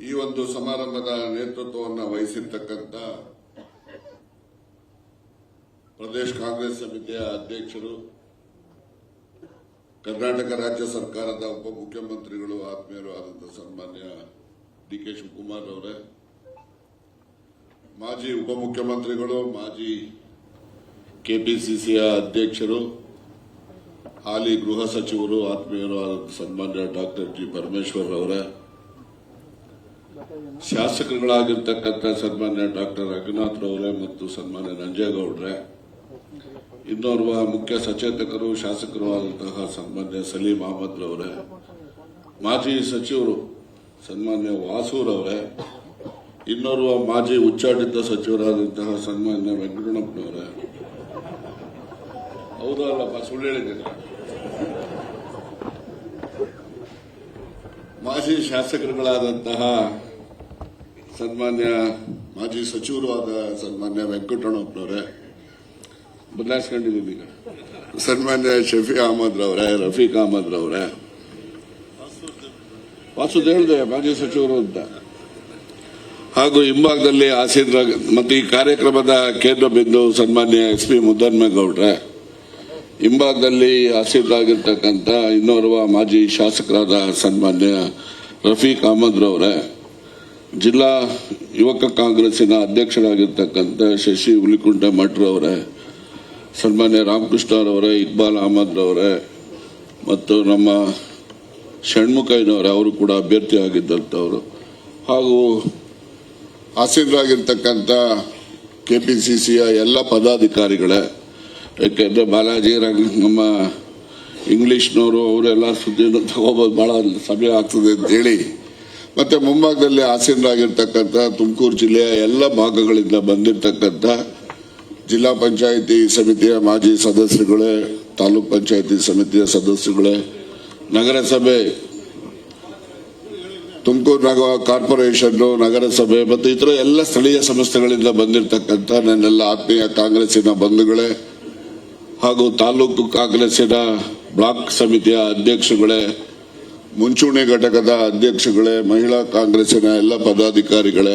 ಈ ಒಂದು ಸಮಾರಂಭದ ನೇತೃತ್ವವನ್ನು ವಹಿಸಿರ್ತಕ್ಕಂಥ ಪ್ರದೇಶ ಕಾಂಗ್ರೆಸ್ ಸಮಿತಿಯ ಅಧ್ಯಕ್ಷರು, ಕರ್ನಾಟಕ ರಾಜ್ಯ ಸರ್ಕಾರದ ಉಪಮುಖ್ಯಮಂತ್ರಿಗಳು, ಆತ್ಮೀಯರು ಆದಂತಹ ಸನ್ಮಾನ್ಯ ಡಿ.ಕೆ. ಶಿವಕುಮಾರ್ ಅವರೇ, ಮಾಜಿ ಉಪಮುಖ್ಯಮಂತ್ರಿಗಳು, ಮಾಜಿ ಕೆಪಿಸಿಸಿಯ ಅಧ್ಯಕ್ಷರು, ಹಾಲಿ ಗೃಹ ಸಚಿವರು, ಆತ್ಮೀಯರು ಆದಂತಹ ಸನ್ಮಾನ್ಯ ಡಾಕ್ಟರ್ ಜಿ. ಪರಮೇಶ್ವರ್ ಅವರೇ, ಶಾಸಕರುಗಳಾಗಿರ್ತಕ್ಕಂಥ ಸನ್ಮಾನ್ಯ ಡಾಕ್ಟರ್ ರಘುನಾಥ್ ರವರೇ ಮತ್ತು ಸನ್ಮಾನ್ಯ ನಂಜೇಗೌಡ್ರೆ, ಇನ್ನೋರ್ವ ಮುಖ್ಯ ಸಚೇತಕರು, ಶಾಸಕರು ಆದಂತಹ ಸನ್ಮಾನ್ಯ ಸಲೀಂ ಅಹಮದ್ ರವರೇ, ಮಾಜಿ ಸಚಿವರು ಸನ್ಮಾನ್ಯ ವಾಸೂರವರೇ, ಇನ್ನೋರ್ವ ಮಾಜಿ ಉಚ್ಚಾಟಿತ ಸಚಿವರಾದಂತಹ ಸನ್ಮಾನ್ಯ ವೆಂಕಟರಮಣಪ್ಪನವರೇ, ಹೌದಲ್ಲಪ್ಪ ಸುಳ್ಳು ಹೇಳಿದ್ದೇನೆ, ಮಾಜಿ ಶಾಸಕರುಗಳಾದಂತಹ ಸನ್ಮಾನ್ಯ ಮಾಜಿ ಸಚಿವರು ಆದ ಸನ್ಮಾನ್ಯ ವೆಂಕಟರಮಣಪ್ಪನವರೇ, ಬದಲಾಯಿಸ್ಕೊಂಡಿದ್ದೀನಿ ಈಗ, ಸನ್ಮಾನ್ಯ ಶಫಿ ಅಹಮದ್ ರವರೇ, ರಫೀಕ್ ಅಹಮದ್ ರವರೇ, ವಾಸುದ್ ಹೇಳಿದೆ ಮಾಜಿ ಸಚಿವರು ಅಂತ, ಹಾಗೂ ಹಿಂಭಾಗದಲ್ಲಿ ಆಸೀನ್ ಮತ್ತು ಈ ಕಾರ್ಯಕ್ರಮದ ಕೇಂದ್ರ ಬಿಂದು ಸನ್ಮಾನ್ಯ ಎಸ್.ಪಿ. ಮುದ್ದನ್ಮೇಗೌಡ್ರೆ, ಹಿಂಭಾಗದಲ್ಲಿ ಆಸೀನರಾಗಿರ್ತಕ್ಕಂಥ ಇನ್ನೋರ್ವ ಮಾಜಿ ಶಾಸಕರಾದ ಸನ್ಮಾನ್ಯ ರಫೀಕ್ ಅಹಮದ್ ರವರೇ, ಜಿಲ್ಲಾ ಯುವಕ ಕಾಂಗ್ರೆಸ್ಸಿನ ಅಧ್ಯಕ್ಷರಾಗಿರ್ತಕ್ಕಂಥ ಶಶಿ ಹುಲಿಕುಂಟೆ ಮಠ್ರವರೇ, ಸನ್ಮಾನ್ಯ ರಾಮಕೃಷ್ಣರವರೇ, ಇಕ್ಬಾಲ್ ಅಹಮದ್ ರವರೇ ಮತ್ತು ನಮ್ಮ ಷಣ್ಮುಖಯ್ಯನವರೇ, ಅವರು ಕೂಡ ಅಭ್ಯರ್ಥಿ ಆಗಿದ್ದಂಥವರು, ಹಾಗೂ ಆಸೀನರಾಗಿರ್ತಕ್ಕಂಥ ಕೆಪಿಸಿಸಿಯ ಎಲ್ಲ ಪದಾಧಿಕಾರಿಗಳೇ, ಯಾಕೆಂದ್ರೆ ಬಾಲಾಜಿ ನಮ್ಮ ಇಂಗ್ಲಿಷ್ನವರು ಅವರೆಲ್ಲ ಸುದ್ದಿಯನ್ನು ತಗೋಬೋದು, ಬಹಳ ಸಮಯ ಆಗ್ತದೆ ಅಂತೇಳಿ, ಮತ್ತೆ ಮುಂಭಾಗದಲ್ಲಿ ಆಸೀನರಾಗಿರ್ತಕ್ಕಂಥ ತುಮಕೂರು ಜಿಲ್ಲೆಯ ಎಲ್ಲ ಭಾಗಗಳಿಂದ ಬಂದಿರತಕ್ಕಂಥ ಜಿಲ್ಲಾ ಪಂಚಾಯಿತಿ ಸಮಿತಿಯ ಮಾಜಿ ಸದಸ್ಯರುಗಳೇ, ತಾಲೂಕ್ ಪಂಚಾಯಿತಿ ಸಮಿತಿಯ ಸದಸ್ಯರುಗಳೇ, ನಗರಸಭೆ, ತುಮಕೂರು ಕಾರ್ಪೊರೇಷನ್, ನಗರಸಭೆ ಮತ್ತು ಇತರ ಎಲ್ಲ ಸ್ಥಳೀಯ ಸಂಸ್ಥೆಗಳಿಂದ ಬಂದಿರತಕ್ಕಂಥ ನನ್ನೆಲ್ಲ ಆತ್ಮೀಯ ಕಾಂಗ್ರೆಸ್ಸಿನ ಬಂಧುಗಳೇ, ಹಾಗೂ ತಾಲೂಕು ಕಾಂಗ್ರೆಸ್ಸಿನ ಬ್ಲಾಕ್ ಸಮಿತಿಯ ಅಧ್ಯಕ್ಷಗಳೇ, ಮುಂಚೂಣಿ ಘಟಕದ ಅಧ್ಯಕ್ಷಗಳೇ, ಮಹಿಳಾ ಕಾಂಗ್ರೆಸ್ಸಿನ ಎಲ್ಲ ಪದಾಧಿಕಾರಿಗಳೇ,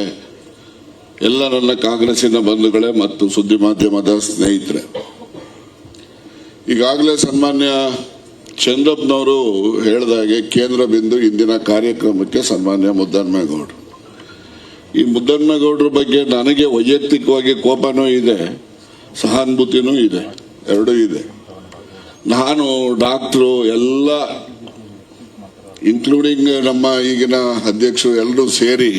ಎಲ್ಲ ನನ್ನ ಕಾಂಗ್ರೆಸ್ಸಿನ ಬಂಧುಗಳೇ ಮತ್ತು ಸುದ್ದಿ ಮಾಧ್ಯಮದ ಸ್ನೇಹಿತರೆ, ಈಗಾಗಲೇ ಸನ್ಮಾನ್ಯ ಚಂದ್ರಪ್ಪನವರು ಹೇಳಿದಾಗೆ ಕೇಂದ್ರ ಬಿಂದು ಇಂದಿನ ಕಾರ್ಯಕ್ರಮಕ್ಕೆ ಸನ್ಮಾನ್ಯ ಮುದ್ದನ್ಮೇಗೌಡರು. ಈ ಮುದ್ದನ್ಮೇಗೌಡರ ಬಗ್ಗೆ ನನಗೆ ವೈಯಕ್ತಿಕವಾಗಿ ಕೋಪನೂ ಇದೆ, ಸಹಾನುಭೂತಿನೂ ಇದೆ, ಎರಡೂ ಇದೆ. ನಾನು ಡಾಕ್ಟ್ರು ಎಲ್ಲ ಇನ್ಕ್ಲೂಡಿಂಗ್ ನಮ್ಮ ಈಗಿನ ಅಧ್ಯಕ್ಷರು ಎಲ್ಲರೂ ಸೇರಿ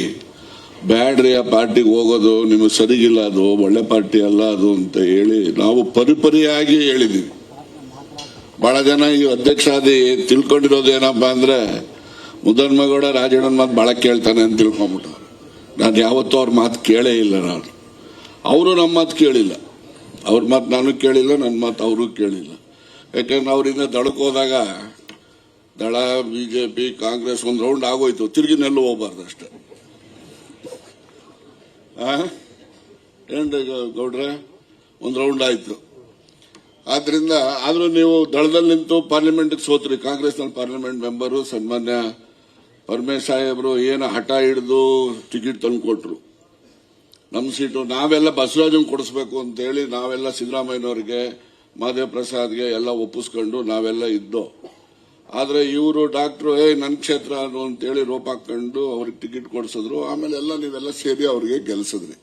ಬ್ಯಾಡ್ರಿ ಆ ಪಾರ್ಟಿಗೆ ಹೋಗೋದು ನಿಮಗೆ ಸರಿಗಿಲ್ಲ, ಅದು ಒಳ್ಳೆ ಪಾರ್ಟಿ ಅಲ್ಲ ಅದು ಅಂತ ಹೇಳಿ ನಾವು ಪರಿಪರಿಯಾಗಿ ಹೇಳಿದ್ದೀವಿ. ಬಹಳ ಜನ ಈ ಅಧ್ಯಕ್ಷಾದಿ ತಿಳ್ಕೊಂಡಿರೋದೇನಪ್ಪ ಅಂದ್ರೆ ಮುದ್ದನ್ಮೇಗೌಡ ರಾಜಣ್ಣನ ಮಾತು ಬಹಳ ಕೇಳ್ತಾನೆ ಅಂತ ತಿಳ್ಕೊಂಬಿಟ್ಟು, ನಾನು ಯಾವತ್ತೂ ಅವ್ರ ಮಾತು ಕೇಳೇ ಇಲ್ಲ. ಅವರು ನಮ್ಮ ಮಾತು ಕೇಳಿಲ್ಲ, ಅವ್ರ ಮಾತು ನಾನು ಕೇಳಿಲ್ಲ, ನನ್ನ ಮಾತು ಅವರು ಕೇಳಿಲ್ಲ. ಯಾಕಂದ್ರೆ ಅವರಿಂದ ದಳಕ್ಕೆ ಹೋದಾಗ ದಳ, ಬಿಜೆಪಿ, ಕಾಂಗ್ರೆಸ್ ಒಂದು ರೌಂಡ್ ಆಗೋಯ್ತು, ತಿರುಗಿನೆಲ್ಲೂ ಹೋಗ್ಬಾರ್ದು ಅಷ್ಟೇ. ಏನ್ರಿ ಗೌಡ್ರೆ, ಒಂದು ರೌಂಡ್ ಆಯ್ತು. ಆದ್ರಿಂದ ಆದ್ರೂ ನೀವು ದಳದಲ್ಲಿ ನಿಂತು ಪಾರ್ಲಿಮೆಂಟ್ಗೆ ಸೋತ್ರಿ, ಕಾಂಗ್ರೆಸ್ನಲ್ಲಿ ಪಾರ್ಲಿಮೆಂಟ್ ಮೆಂಬರು ಸನ್ಮಾನ್ಯ ಪರಮೇಶ್ ಸಾಹೇಬರು ಏನು ಹಠ ಹಿಡಿದು ಟಿಕೆಟ್ ತಂದು ಕೊಟ್ರು. ನಮ್ಮ ಸೀಟು ನಾವೆಲ್ಲ ಬಸವರಾಜನ್ ಕೊಡಿಸ್ಬೇಕು ಅಂತ ಹೇಳಿ ನಾವೆಲ್ಲ ಸಿದ್ದರಾಮಯ್ಯನವ್ರಿಗೆ, ಮಾದೇವ್ ಪ್ರಸಾದ್ಗೆ ಎಲ್ಲ ಒಪ್ಪಿಸ್ಕೊಂಡು ನಾವೆಲ್ಲ ಇದ್ದೋ. ಆದ್ರೆ ಇವರು ಡಾಕ್ಟ್ರು ನನ್ನ ಕ್ಷೇತ್ರ ಅಂತೇಳಿ ರೋಪ್ ಹಾಕೊಂಡು ಅವ್ರಿಗೆ ಟಿಕೆಟ್ ಕೊಡಿಸಿದ್ರು. ಆಮೇಲೆ ಎಲ್ಲ ನೀವೆಲ್ಲ ಸೇರಿ ಅವ್ರಿಗೆ ಗೆಲ್ಸಿದ್ರಿ.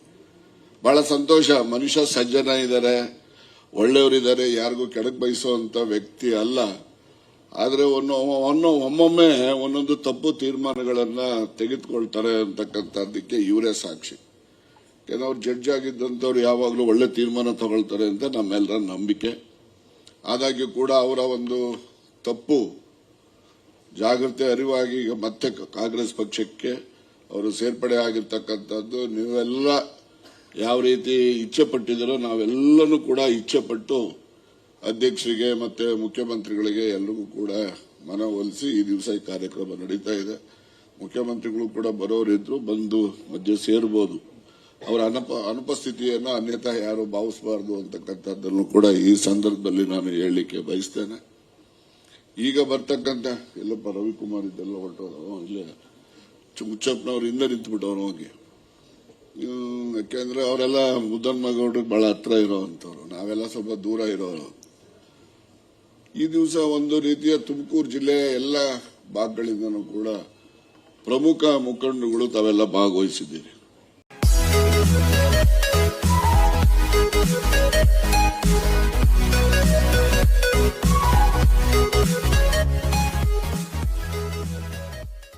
ಬಹಳ ಸಂತೋಷ. ಮನುಷ್ಯ ಸಜ್ಜನ ಇದ್ದಾರೆ, ಒಳ್ಳೆಯವರಿದ್ದಾರೆ, ಯಾರಿಗೂ ಕೆಡಕ್ ಬಯಸುವಂತ ವ್ಯಕ್ತಿ ಅಲ್ಲ. ಆದ್ರೆ ಒಮ್ಮೊಮ್ಮೆ ಒಂದೊಂದು ತಪ್ಪು ತೀರ್ಮಾನಗಳನ್ನ ತೆಗೆದುಕೊಳ್ತಾರೆ ಅಂತಕ್ಕಂಥದ್ದಕ್ಕೆ ಇವರೇ ಸಾಕ್ಷಿ. ಯಾಕಂದ್ರೆ ಅವ್ರು ಜಡ್ಜ್ ಆಗಿದ್ದಂಥವ್ರು ಯಾವಾಗಲೂ ಒಳ್ಳೆ ತೀರ್ಮಾನ ತಗೊಳ್ತಾರೆ ಅಂತ ನಮ್ಮೆಲ್ಲರ ನಂಬಿಕೆ. ಆದಾಗ್ಯೂ ಕೂಡ ಅವರ ಒಂದು ತಪ್ಪು ಜಾಗೃತಿ ಅರಿವಾಗಿ ಈಗ ಮತ್ತೆ ಕಾಂಗ್ರೆಸ್ ಪಕ್ಷಕ್ಕೆ ಅವರು ಸೇರ್ಪಡೆ ಆಗಿರ್ತಕ್ಕಂಥದ್ದು ನೀವೆಲ್ಲ ಯಾವ ರೀತಿ ಇಚ್ಛೆ ಪಟ್ಟಿದ್ದೀರೋ ನಾವೆಲ್ಲನೂ ಕೂಡ ಇಚ್ಛೆ ಪಟ್ಟು ಅಧ್ಯಕ್ಷರಿಗೆ ಮತ್ತೆ ಮುಖ್ಯಮಂತ್ರಿಗಳಿಗೆ ಎಲ್ಲರಿಗೂ ಕೂಡ ಮನವೊಲಿಸಿ ಈ ದಿವಸ ಈ ಕಾರ್ಯಕ್ರಮ ನಡೀತಾ ಇದೆ. ಮುಖ್ಯಮಂತ್ರಿಗಳು ಕೂಡ ಬರೋರಿದ್ರು, ಬಂದು ಮಧ್ಯೆ ಸೇರಬಹುದು. ಅವರ ಅನುಪಸ್ಥಿತಿಯನ್ನು ಅನ್ಯತಾ ಯಾರು ಭಾವಿಸಬಾರದು ಅಂತಕ್ಕಂಥದ್ದನ್ನು ಕೂಡ ಈ ಸಂದರ್ಭದಲ್ಲಿ ನಾನು ಹೇಳಲಿಕ್ಕೆ ಬಯಸ್ತೇನೆ. ಈಗ ಬರ್ತಕ್ಕಂಥ ಎಲ್ಲಪ್ಪ ರವಿಕುಮಾರ್ ಇದ್ದೆಲ್ಲ ಹೊರಟೋದು ಇಲ್ಲೇ ಹುಚ್ಚಪ್ಪನವ್ರು ಹಿಂದೆ ನಿಂತ್ಬಿಟ್ಟವ್ರು ಹೋಗಿ. ಯಾಕೆಂದ್ರೆ ಅವರೆಲ್ಲ ಮುದ್ದನ್ಮೇಗೌಡರಿಗೆ ಬಹಳ ಹತ್ರ ಇರೋವಂಥವ್ರು, ನಾವೆಲ್ಲ ಸ್ವಲ್ಪ ದೂರ ಇರೋರು. ಈ ದಿವಸ ಒಂದು ರೀತಿಯ ತುಮಕೂರು ಜಿಲ್ಲೆಯ ಎಲ್ಲ ಭಾಗಗಳಿಂದನೂ ಕೂಡ ಪ್ರಮುಖ ಮುಖಂಡರುಗಳು ತಾವೆಲ್ಲ ಭಾಗವಹಿಸಿದ್ದೀರಿ.